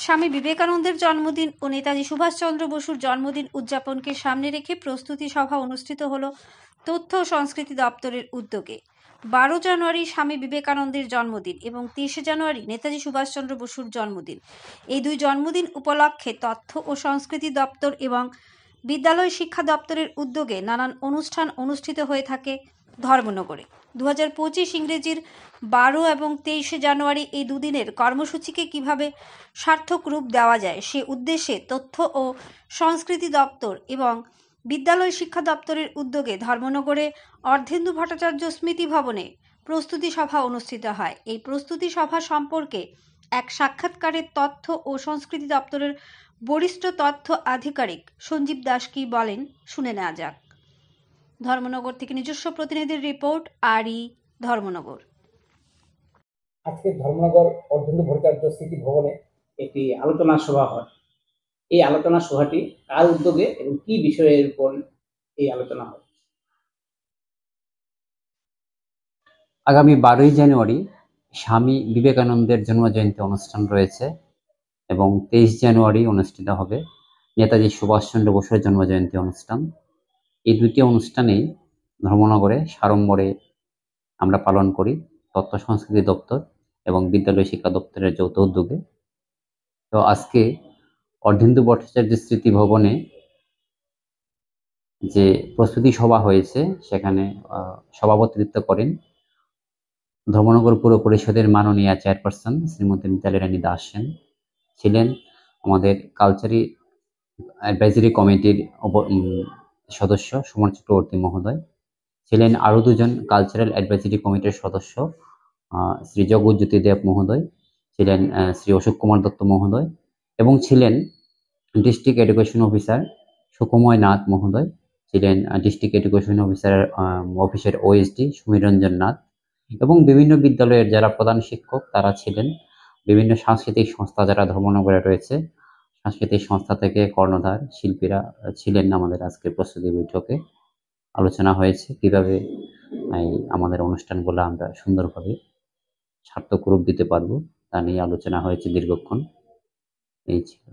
স্বামী বিবেকানন্দের জন্মদিন ও নেতাজি সুভাষচন্দ্র বসুর জন্মদিন উদযাপনকে সামনে রেখে প্রস্তুতি সভা অনুষ্ঠিত হল তথ্য ও সংস্কৃতি দপ্তরের উদ্যোগে। 12 জানুয়ারি স্বামী বিবেকানন্দের জন্মদিন এবং 23 জানুয়ারি নেতাজি সুভাষচন্দ্র বসুর জন্মদিন। এই দুই জন্মদিন উপলক্ষে তথ্য ও সংস্কৃতি দপ্তর এবং বিদ্যালয় শিক্ষা দপ্তরের উদ্যোগে নানান অনুষ্ঠান অনুষ্ঠিত হয়ে থাকে ধর্মনগরে। 2025 ইংরেজির 12 এবং 23 জানুয়ারি এই দুদিনের কর্মসূচিকে কিভাবে সার্থক রূপ দেওয়া যায় সে উদ্দেশ্যে তথ্য ও সংস্কৃতি দপ্তর এবং বিদ্যালয় শিক্ষা দপ্তরের উদ্যোগে ধর্মনগরে অর্ধেন্দু ভট্টাচার্য স্মৃতি ভবনে প্রস্তুতি সভা অনুষ্ঠিত হয়। এই প্রস্তুতি সভা সম্পর্কে এক সাক্ষাৎকারে তথ্য ও সংস্কৃতি দপ্তরের বরিষ্ঠ তথ্য আধিকারিক সঞ্জীব দাস কি বলেন শুনে নেওয়া যাক। ধর্মনগর থেকে নিজস্ব প্রতিনিধির রিপোর্ট, আরই ধর্মনগর। আজকে ধর্মনগর অর্ধেন্দু ভট্টাচার্য স্মৃতি ভবনে একটি আলোচনা সভা হয়। এই আলোচনা সভাটি কার উদ্যোগে এবং কি বিষয়ের উপর এই আলোচনা হয়? আগামী 12ই জানুয়ারি স্বামী বিবেকানন্দের জন্মজয়ন্তী অনুষ্ঠান রয়েছে এবং 23 জানুয়ারি অনুষ্ঠিত হবে নেতাজি সুভাষচন্দ্র বসুর জন্মজয়ন্তী অনুষ্ঠান। এই দুটি অনুষ্ঠানেই ধর্মনগরে সাড়ম্বরে আমরা পালন করি তথ্য সংস্কৃতি দপ্তর এবং বিদ্যালয় শিক্ষা দপ্তরের যৌথ উদ্যোগে। তো আজকে অর্ধেন্দু ভট্টাচার্য স্মৃতি ভবনে যে প্রস্তুতি সভা হয়েছে সেখানে সভাপতিত্ব করেন ধর্মনগর পৌর পরিষদের মাননীয় চেয়ারপারসন শ্রীমতী মিতালী রানী দাস সেন, ছিলেন আমাদের কালচারি অ্যাডভাইজারি কমিটির সদস্য সুমন চক্রবর্তী মহোদয়, ছিলেন আরও দুজন কালচারাল অ্যাডভাইজারি কমিটির সদস্য শ্রী জগজ্যোতি দেব মহোদয়, ছিলেন শ্রী অশোক কুমার দত্ত মহোদয় এবং ছিলেন district education officer Sukumoy Nath মহোদয়, ছিলেন ডিস্ট্রিক্ট এডুকেশন অফিসের ওএসডি সমীর রঞ্জন নাথ এবং বিভিন্ন বিদ্যালয়ের যারা প্রধান শিক্ষক তারা ছিলেন। বিভিন্ন সাংস্কৃতিক সংস্থা যারা ধর্মনগরে রয়েছে সাংস্কৃতিক সংস্থা থেকে কর্ণধার শিল্পীরা ছিলেন আমাদের আজকের প্রস্তুতি বৈঠকে। আলোচনা হয়েছে কিভাবে আমাদের অনুষ্ঠানগুলো আমরা সুন্দরভাবে সার্থক রূপ দিতে পারবো তা নিয়ে আলোচনা হয়েছে দীর্ঘক্ষণ। এই ছিল।